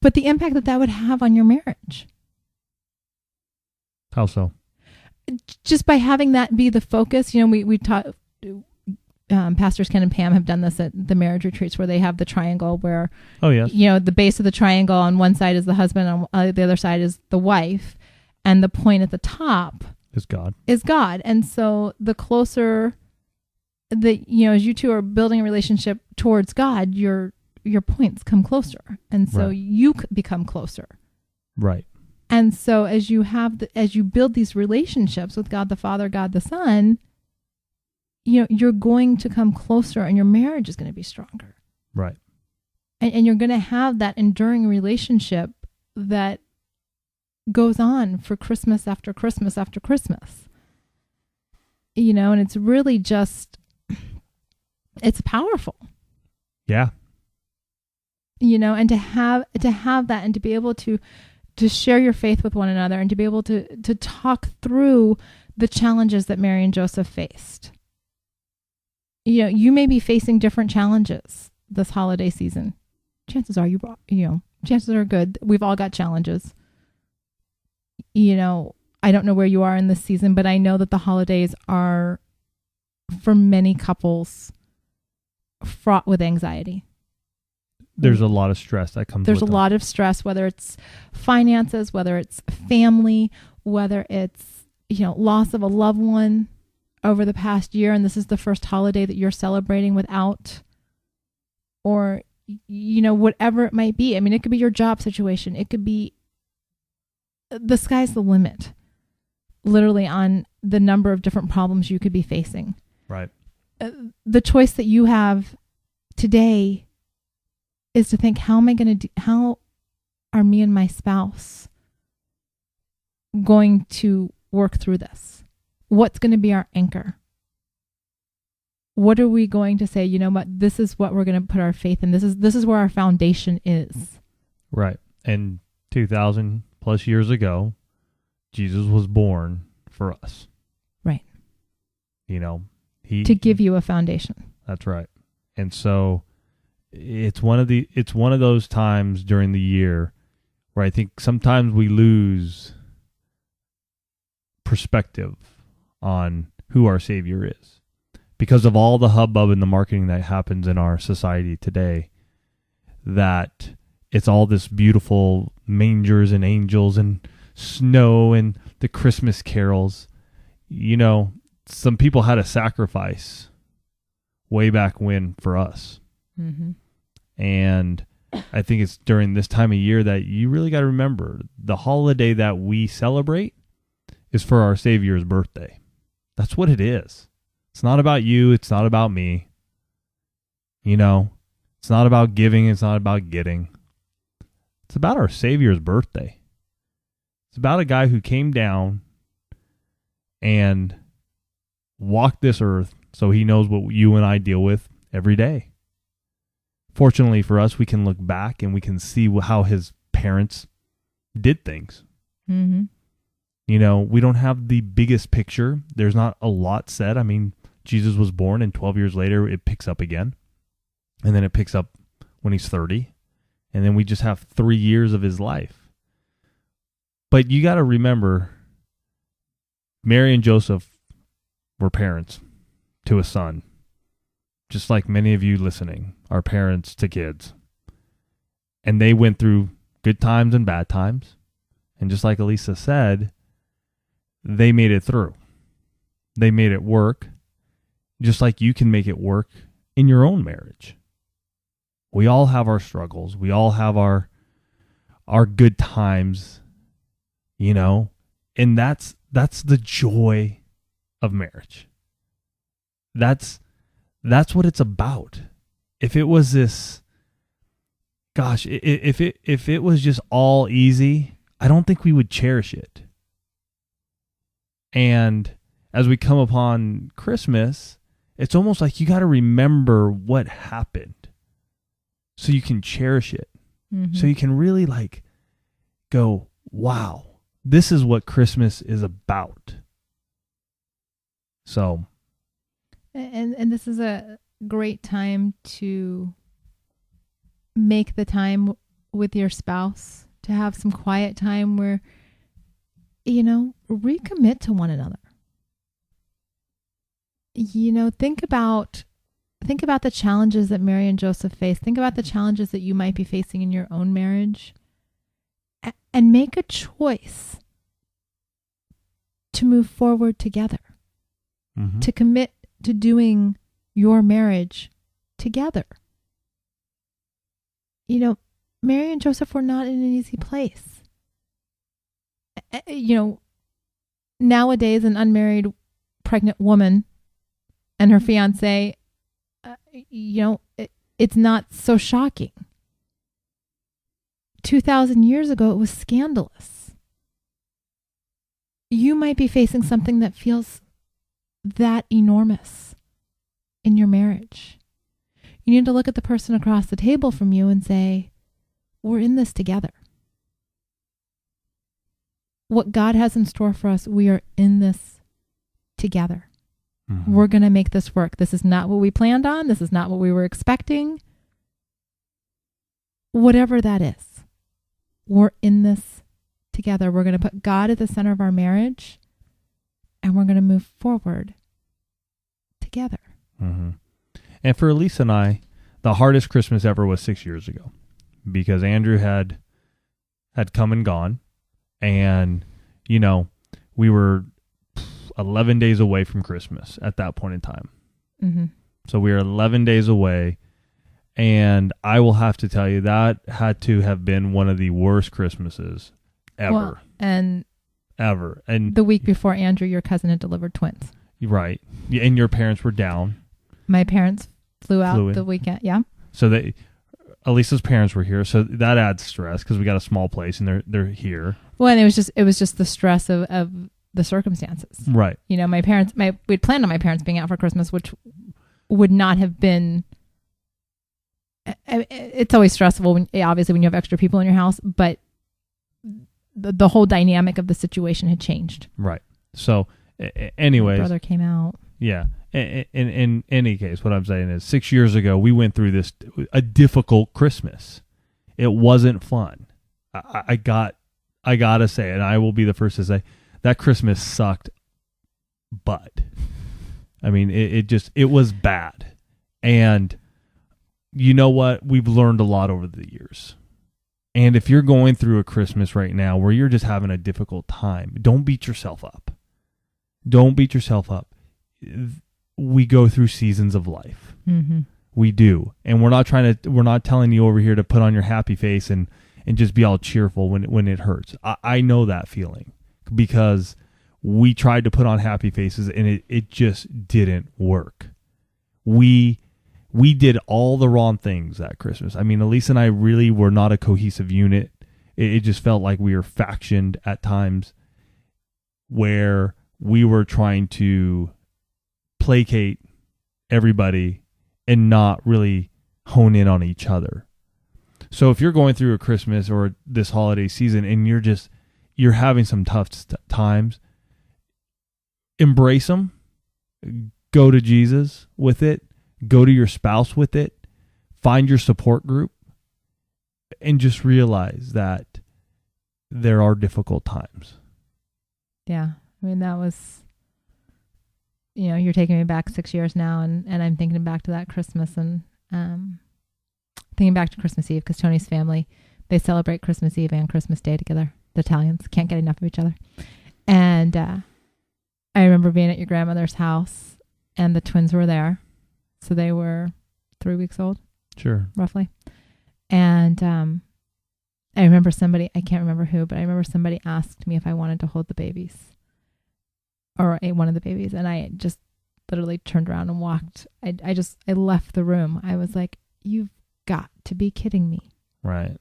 but the impact that would have on your marriage. How so? Just by having that be the focus. We taught, Pastors Ken and Pam have done this at the marriage retreats where they have the triangle where, oh yes, the base of the triangle on one side is the husband, on the other side is the wife, and the point at the top is God. And so the closer that, as you two are building a relationship towards God, your points come closer. And so you become closer. Right. And so as you build these relationships with God the Father, God the Son, you're going to come closer and your marriage is going to be stronger. Right. And you're going to have that enduring relationship that goes on for Christmas after Christmas after Christmas. And it's really just, it's powerful. Yeah. And to have that and to be able to share your faith with one another and to be able to talk through the challenges that Mary and Joseph faced. You may be facing different challenges this holiday season. Chances are chances are good. We've all got challenges. I don't know where you are in this season, but I know that the holidays are, for many couples, fraught with anxiety. There's a lot of stress that comes with There's a lot of stress, whether it's finances, whether it's family, whether it's, loss of a loved one over the past year, and this is the first holiday that you're celebrating without, or, whatever it might be. I mean, it could be your job situation. It could be, the sky's the limit, literally, on the number of different problems you could be facing. Right. The choice that you have today is to think, how are me and my spouse going to work through this? What's going to be our anchor? What are we going to say, this is what we're going to put our faith in. This is where our foundation is. Right. And 2,000 plus years ago, Jesus was born for us. Right. To give you a foundation. That's right. And so it's one of those times during the year where I think sometimes we lose perspective on who our Savior is because of all the hubbub and the marketing that happens in our society today, that it's all this beautiful mangers and angels and snow and the Christmas carols. Some people had a sacrifice way back when for us. Mm-hmm. And I think it's during this time of year that you really got to remember the holiday that we celebrate is for our Savior's birthday. That's what it is. It's not about you. It's not about me. It's not about giving. It's not about getting. It's about our Savior's birthday. It's about a guy who came down and walked this earth so he knows what you and I deal with every day. Fortunately for us, we can look back and we can see how his parents did things. Mm-hmm. We don't have the biggest picture. There's not a lot said. I mean, Jesus was born and 12 years later it picks up again. And then it picks up when he's 30. And then we just have 3 years of his life. But you got to remember, Mary and Joseph were parents to a son. Just like many of you listening are parents to kids. And they went through good times and bad times. And just like Elisa said, they made it through. They made it work. just like you can make it work in your own marriage. We all have our struggles. We all have our good times, and that's the joy of marriage. That's what it's about. If it was this, gosh, if it was just all easy, I don't think we would cherish it. And as we come upon Christmas, it's almost like you got to remember what happened so you can cherish it. Mm-hmm. So you can really go, wow, this is what Christmas is about. So. And this is a great time to make the time with your spouse, to have some quiet time where, recommit to one another. Think about the challenges that Mary and Joseph faced. Think about the challenges that you might be facing in your own marriage, and make a choice to move forward together, mm-hmm. to commit to doing your marriage together. Mary and Joseph were not in an easy place. Nowadays, an unmarried pregnant woman and her fiance, it's not so shocking. 2,000 years ago, it was scandalous. You might be facing something that feels that enormous in your marriage. You need to look at the person across the table from you and say, we're in this together. What God has in store for us, we are in this together. Mm-hmm. We're going to make this work. This is not what we planned on. This is not what we were expecting. Whatever that is, we're in this together. We're going to put God at the center of our marriage, and we're going to move forward together. Mm-hmm. And for Elise and I, the hardest Christmas ever was 6 years ago, because Andrew had come and gone, and we were 11 days away from Christmas at that point in time. Mm-hmm. So we were 11 days away, and I will have to tell you that had to have been one of the worst Christmases ever. Well, and ever. And the week before, Andrew, your cousin, had delivered twins. Right. And your parents were down. My parents flew out the weekend. Yeah. So Elisa's parents were here, so that adds stress because we got a small place and they're here. Well, and it was just the stress of the circumstances. Right. My parents, we'd planned on my parents being out for Christmas, which would not have been. It's always stressful when you have extra people in your house, but the whole dynamic of the situation had changed. Right. So, anyways, my brother came out. Yeah. In any case, what I'm saying is 6 years ago, we went through a difficult Christmas. It wasn't fun. I gotta say, and I will be the first to say, that Christmas sucked, but I mean, it was bad. And you know what? We've learned a lot over the years. And if you're going through a Christmas right now where you're just having a difficult time, don't beat yourself up. Don't beat yourself up. We go through seasons of life. Mm-hmm. We do. And we're not telling you over here to put on your happy face and just be all cheerful when it hurts. I know that feeling because we tried to put on happy faces and it just didn't work. We did all the wrong things that Christmas. I mean, Elise and I really were not a cohesive unit. It just felt like we were factioned at times where we were trying to placate everybody and not really hone in on each other. So if you're going through a Christmas or this holiday season and you're having some tough times, embrace them. Go to Jesus with it. Go to your spouse with it. Find your support group. And just realize that there are difficult times. Yeah. I mean, that was, you're taking me back 6 years now, and I'm thinking back to that Christmas and thinking back to Christmas Eve, because Tony's family, they celebrate Christmas Eve and Christmas Day together. The Italians can't get enough of each other. And I remember being at your grandmother's house and the twins were there. So they were 3 weeks old, Sure. roughly. And I remember somebody, I can't remember who, but I remember somebody asked me if I wanted to hold the babies or one of the babies. And I just literally turned around and walked. I left the room. I was like, you've got to be kidding me. Right.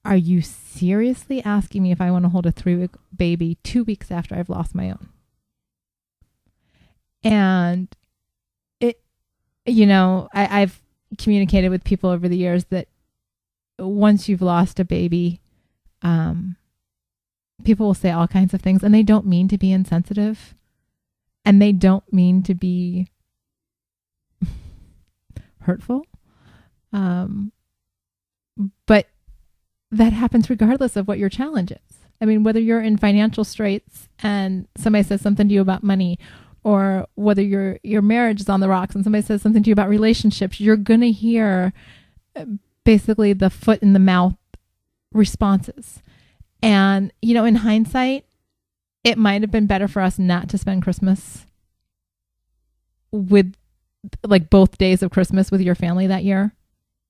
Are you seriously asking me if I want to hold a 3-week baby 2 weeks after I've lost my own? And I've communicated with people over the years that once you've lost a baby, people will say all kinds of things, and they don't mean to be insensitive, and they don't mean to be hurtful. But that happens regardless of what your challenge is. I mean, whether you're in financial straits and somebody says something to you about money, or whether your marriage is on the rocks and somebody says something to you about relationships, you're going to hear basically the foot in the mouth responses. And, in hindsight, it might have been better for us not to spend Christmas with both days of Christmas with your family that year.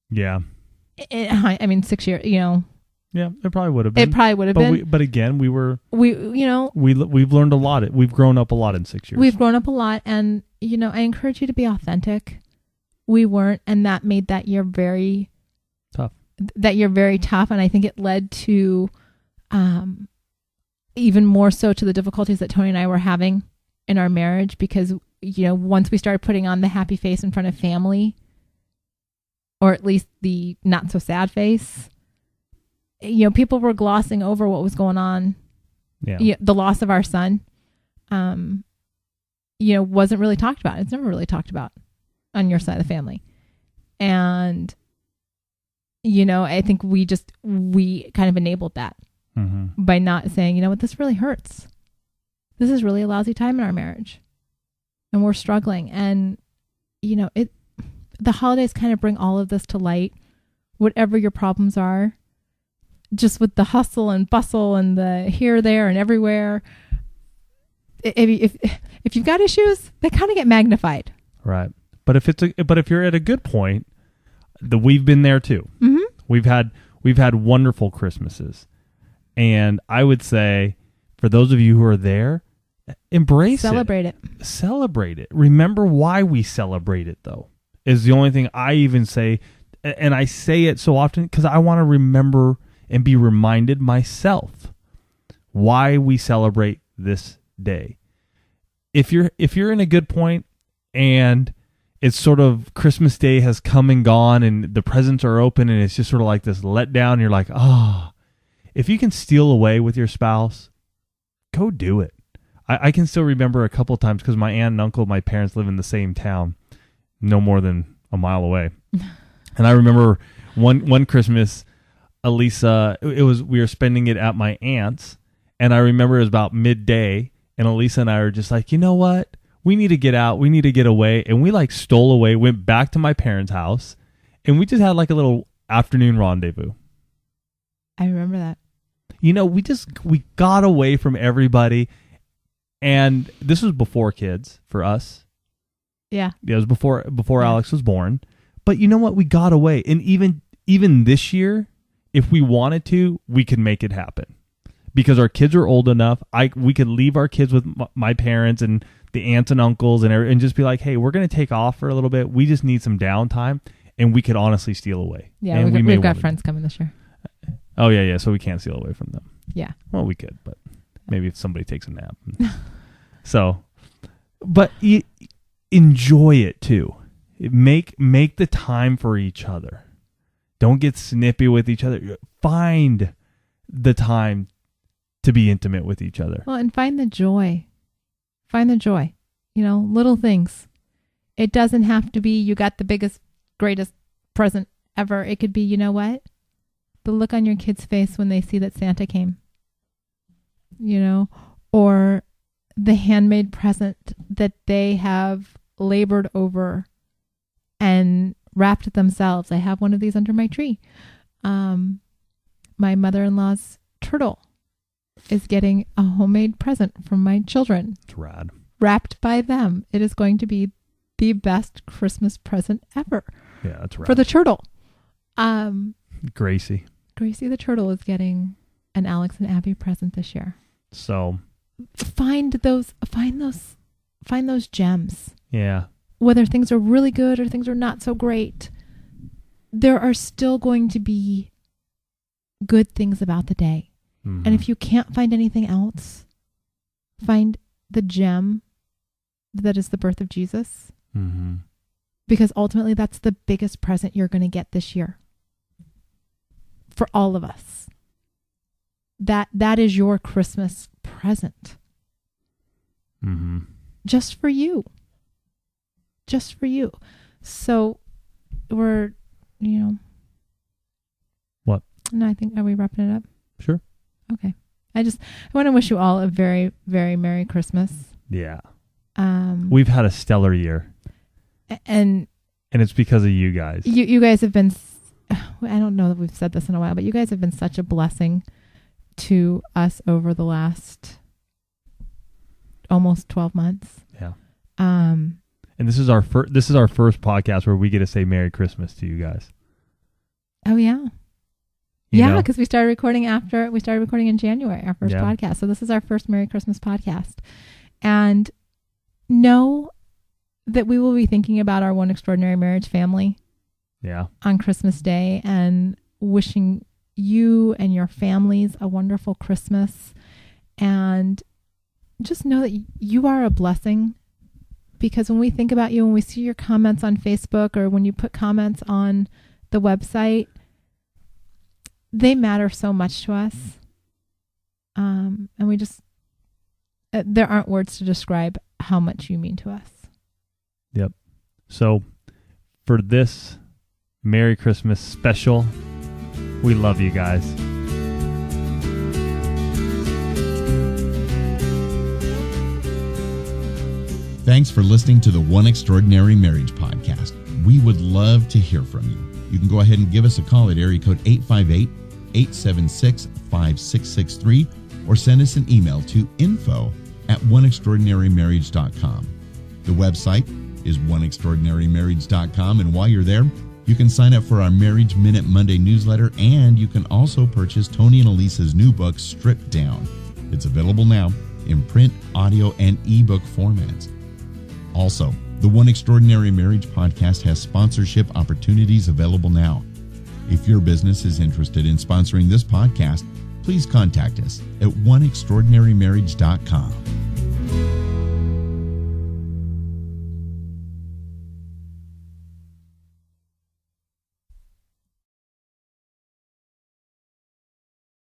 Yeah. 6 years, Yeah, it probably would have been. It probably would have been. But again, we've learned a lot. We've grown up a lot in 6 years. We've grown up a lot, and I encourage you to be authentic. We weren't, and that made that year very tough. And I think it led to, even more so to the difficulties that Tony and I were having in our marriage, because once we started putting on the happy face in front of family, or at least the not so sad face, people were glossing over what was going on. Yeah. The loss of our son, wasn't really talked about. It's never really talked about on your side of the family. And, I think we kind of enabled that by not saying, this really hurts. This is really a lousy time in our marriage, and we're struggling. And, the holidays kind of bring all of this to light, whatever your problems are, just with the hustle and bustle and the here, there, and everywhere. If you've got issues, they kind of get magnified. Right. But if you're at a good point, we've been there too. Mm-hmm. We've had wonderful Christmases, and I would say for those of you who are there, celebrate it. Celebrate it. Remember why we celebrate it, though, is the only thing I even say. And I say it so often because I want to remember and be reminded myself why we celebrate this day. If you're in a good point and it's sort of Christmas Day has come and gone and the presents are open and it's just sort of like this letdown, you're like, if you can steal away with your spouse, go do it. I can still remember a couple of times because my aunt and uncle, my parents live in the same town, no more than a mile away. And I remember one Christmas, Elisa, we were spending it at my aunt's, and I remember it was about midday, and Elisa and I were just like, you know what? We need to get out. We need to get away. And we stole away, went back to my parents' house, and we just had a little afternoon rendezvous. I remember that. We got away from everybody, and this was before kids for us. Yeah. It was before Alex was born. But you know what? We got away. And even this year, if we wanted to, we could make it happen. Because our kids are old enough, we could leave our kids with my parents and the aunts and uncles and just be like, hey, we're going to take off for a little bit. We just need some downtime. And we could honestly steal away. Yeah, we've got friends coming this year. Oh, yeah. So we can't steal away from them. Yeah. Well, we could, but maybe if somebody takes a nap. But enjoy it too. Make the time for each other. Don't get snippy with each other. Find the time to be intimate with each other. Well, and find the joy. Little things. It doesn't have to be you got the biggest, greatest present ever. It could be, you know what? The look on your kid's face when they see that Santa came. Or the handmade present that they have labored over and wrapped themselves. I have one of these under my tree. My mother-in-law's turtle is getting a homemade present from my children. It's rad. wrapped by them, it is going to be the best Christmas present ever. Yeah, that's right. For the turtle. Gracie the turtle is getting an Alex and Abby present this year. So Find those gems. yeah. Whether things are really good or things are not so great, there are still going to be good things about the day. Mhm. And if you can't find anything else, find the gem that is the birth of Jesus, Mhm. because ultimately that's the biggest present you're going to get this year for all of us. That is your Christmas present. Mhm. Just for you. So we're, What? No, I think, are we wrapping it up? Sure. Okay. I want to wish you all a very, very Merry Christmas. Yeah. Um, We've had a stellar year, and and it's because of you guys. you guys have been, I don't know that we've said this in a while, but you guys have been such a blessing to us over the last almost 12 months. Yeah. And this is our first podcast where we get to say Merry Christmas to you guys. Oh yeah. You Yeah, know? because we started recording in January, our first Yeah. podcast. So this is our first Merry Christmas podcast. And know that we will be thinking about our One Extraordinary Marriage family Yeah. on Christmas Day and wishing you and your families a wonderful Christmas. And just know that you are a blessing, because when we think about you, when we see your comments on Facebook or when you put comments on the website, they matter so much to us. And we just, there aren't words to describe how much you mean to us. Yep. So for this Merry Christmas special, we love you guys. Thanks for listening to the One Extraordinary Marriage podcast. We would love to hear from you. You can go ahead and give us a call at area code 858-876-5663 or send us an email to info@oneextraordinarymarriage.com. The website is oneextraordinarymarriage.com, and while you're there, you can sign up for our Marriage Minute Monday newsletter, and you can also purchase Tony and Elisa's new book, Stripped Down. It's available now in print, audio, and ebook formats. Also, the One Extraordinary Marriage podcast has sponsorship opportunities available now. If your business is interested in sponsoring this podcast, please contact us at oneextraordinarymarriage.com.